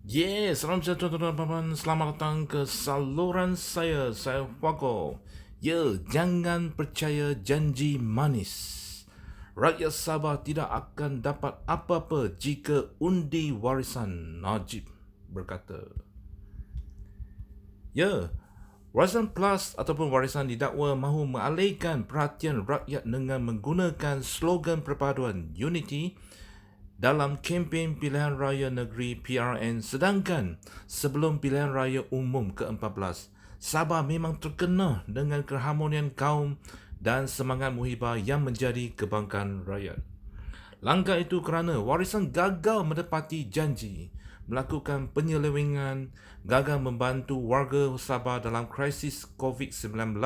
Salam sejahtera tuan-tuan. Selamat datang ke saluran saya Wako. Jangan percaya janji manis. Rakyat Sabah tidak akan dapat apa-apa jika undi warisan, Najib berkata. Warisan Plus ataupun warisan didakwa mahu mengalihkan perhatian rakyat dengan menggunakan slogan perpaduan Unity dalam kempen pilihan raya negeri PRN, sedangkan sebelum pilihan raya umum ke-14, Sabah memang terkena dengan keharmonian kaum dan semangat muhibah yang menjadi kebanggaan rakyat. Langkah itu kerana warisan gagal menepati janji, melakukan penyelewengan, gagal membantu warga Sabah dalam krisis COVID-19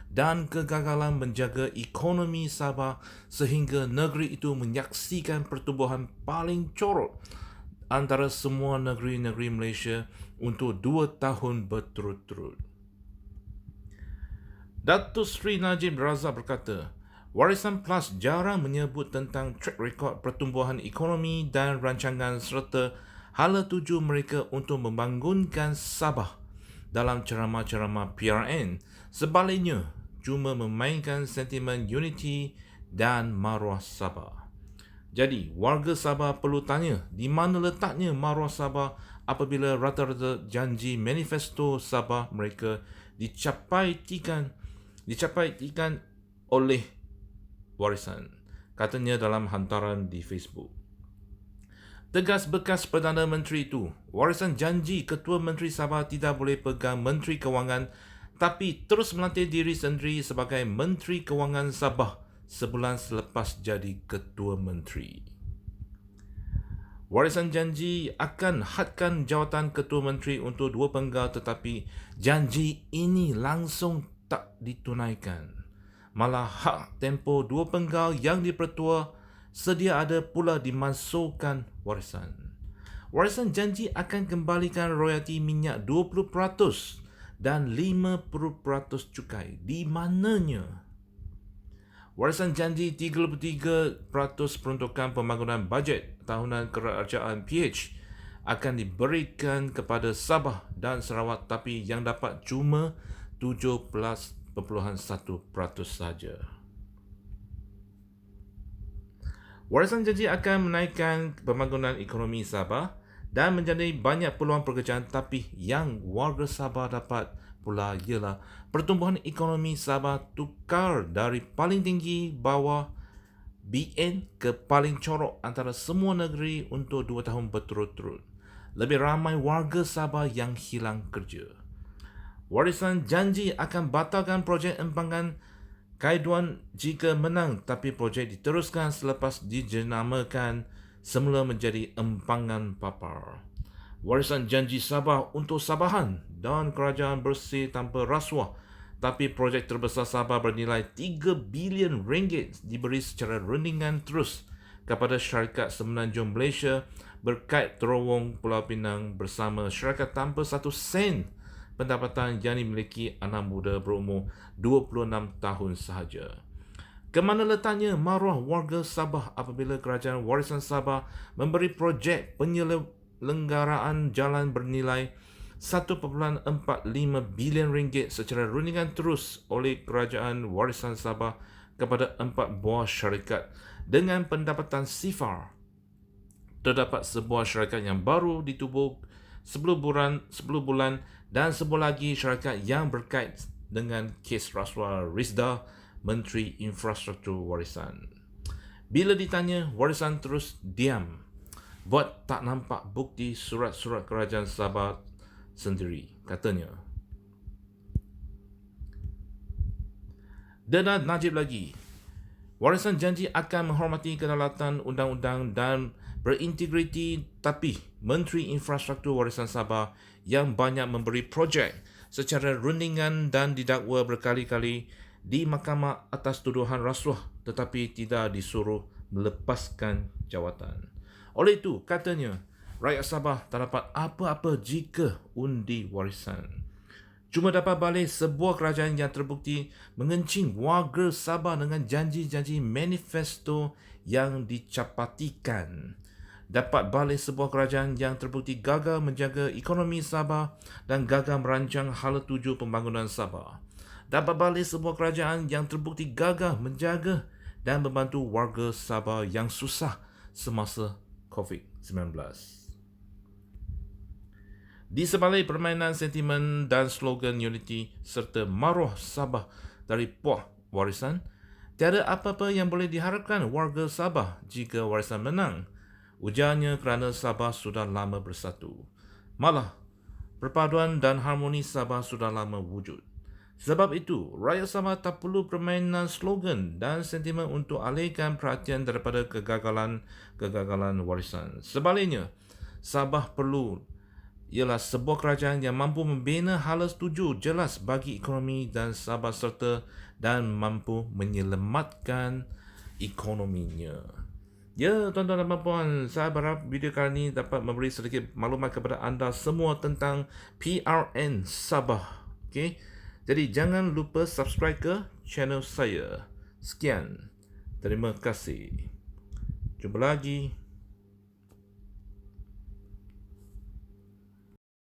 dan kegagalan menjaga ekonomi Sabah sehingga negeri itu menyaksikan pertumbuhan paling corot antara semua negeri-negeri Malaysia untuk 2 tahun berturut-turut. Datuk Seri Najib Razak berkata, Warisan Plus jarang menyebut tentang track record pertumbuhan ekonomi dan rancangan serta hala-tuju mereka untuk membangunkan Sabah dalam ceramah-ceramah PRN. Sebaliknya, cuma memainkan sentimen unity dan maruah Sabah. Jadi, warga Sabah perlu tanya di mana letaknya maruah Sabah apabila rata-rata janji manifesto Sabah mereka dicapai oleh warisan, katanya dalam hantaran di Facebook. Tegas bekas Perdana Menteri itu, warisan janji Ketua Menteri Sabah tidak boleh pegang Menteri Kewangan tapi terus melantik diri sendiri sebagai Menteri Kewangan Sabah sebulan selepas jadi Ketua Menteri. Warisan janji akan hadkan jawatan Ketua Menteri untuk 2 penggal tetapi janji ini langsung tak ditunaikan. Malah hak tempoh 2 penggal Yang Dipertua sedia ada pula dimasukkan warisan. Warisan janji akan kembalikan royalti minyak 20% dan 50% cukai. Di mananya? Warisan janji 33% peruntukan pembangunan bajet tahunan Kerajaan PH akan diberikan kepada Sabah dan Sarawak tapi yang dapat cuma 17.1% saja. Warisan janji akan menaikkan pembangunan ekonomi Sabah dan menjadi banyak peluang pekerjaan tapi yang warga Sabah dapat pula ialah pertumbuhan ekonomi Sabah tukar dari paling tinggi bawah BN ke paling corok antara semua negeri untuk 2 tahun berturut-turut. Lebih ramai warga Sabah yang hilang kerja. Warisan janji akan batalkan projek empangan kaiduan jika menang tapi projek diteruskan selepas dijenamakan semula menjadi empangan papar. Warisan janji Sabah untuk Sabahan dan kerajaan bersih tanpa rasuah tapi projek terbesar Sabah bernilai 3 bilion ringgit diberi secara rundingan terus kepada syarikat Semenanjung Malaysia berkait terowong Pulau Pinang bersama syarikat tanpa 1 sen pendapatan yang dimiliki anak muda berumur 26 tahun sahaja. Kemana letaknya maruah warga Sabah apabila Kerajaan Warisan Sabah memberi projek penyelenggaraan jalan bernilai 1.45 bilion ringgit secara rundingan terus oleh Kerajaan Warisan Sabah kepada 4 buah syarikat dengan pendapatan sifar. Terdapat sebuah syarikat yang baru ditubuh 10 bulan dan sebuah lagi syarikat yang berkait dengan kes rasuah Rizda, Menteri Infrastruktur Warisan. Bila ditanya, warisan terus diam. Buat tak nampak bukti surat-surat Kerajaan Sabah sendiri, katanya. Dana Najib lagi. Warisan janji akan menghormati kedaulatan undang-undang dan berintegriti tapi Menteri Infrastruktur Warisan Sabah yang banyak memberi projek secara rundingan dan didakwa berkali-kali di mahkamah atas tuduhan rasuah tetapi tidak disuruh melepaskan jawatan. Oleh itu, katanya, rakyat Sabah tak dapat apa-apa jika undi warisan. Cuma dapat balik sebuah kerajaan yang terbukti mengencing warga Sabah dengan janji-janji manifesto yang dicapatikan. dapat balik sebuah kerajaan yang terbukti gagal menjaga ekonomi Sabah dan gagal merancang hala-tuju pembangunan Sabah. Dapat balik sebuah kerajaan yang terbukti gagal menjaga dan membantu warga Sabah yang susah semasa COVID-19. Di sebalik permainan sentimen dan slogan unity serta maruah Sabah dari puak warisan, tiada apa-apa yang boleh diharapkan warga Sabah jika warisan menang. Ujarnya kerana Sabah sudah lama bersatu. Malah, perpaduan dan harmoni Sabah sudah lama wujud. Sebab itu, rakyat Sabah tak perlu permainan slogan dan sentimen untuk alihkan perhatian daripada kegagalan warisan. Sebaliknya, Sabah perlu ialah sebuah kerajaan yang mampu membina hala-tuju jelas bagi ekonomi dan Sabah serta dan mampu menyelamatkan ekonominya. Ya, tuan-tuan dan puan-puan, saya berharap video kali ini dapat memberi sedikit maklumat kepada anda semua tentang PRN Sabah. Okey. Jadi jangan lupa subscribe ke channel saya. Sekian. Terima kasih. Jumpa lagi.